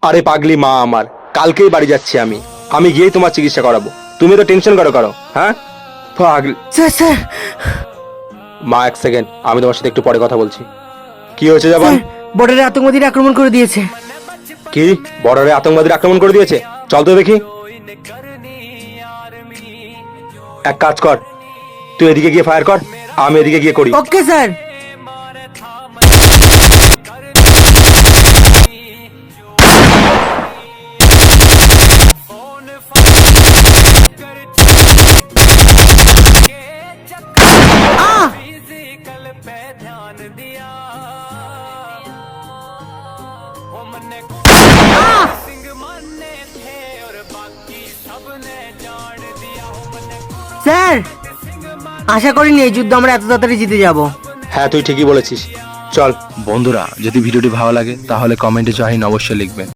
আরে পাগলি মা আমার, কালকেই বাড়ি যাচ্ছি আমি। আমি গিয়েই তোমার চিকিৎসা করাবো। তুমি তো টেনশন করো হ্যাঁ পাগলি। স্যার স্যার মা এক সেকেন্ড, আমি তোমার সাথে একটু পরে কথা বলছি। কি হয়েছে জবান? স্যার বর্ডারে আতঙ্কবাদীরা আক্রমণ করে দিয়েছে। কি বর্ডারে আতঙ্কবাদীরা আক্রমণ করে দিয়েছে? চল তো দেখি। এক কাজ কর, তুই এদিকে গিয়ে ফায়ার কর, আমি এদিকে গিয়ে করি। Okay sir. স্যার আশা করিনি এই যুদ্ধ আমরা এত তাড়াতাড়ি জিতে যাব। হ্যাঁ তুই ঠিকই বলেছিস। চল। বন্ধুরা, যদি ভিডিওটি ভালো লাগে তাহলে কমেন্টে জয় হিন্দ অবশ্যই লিখবেন।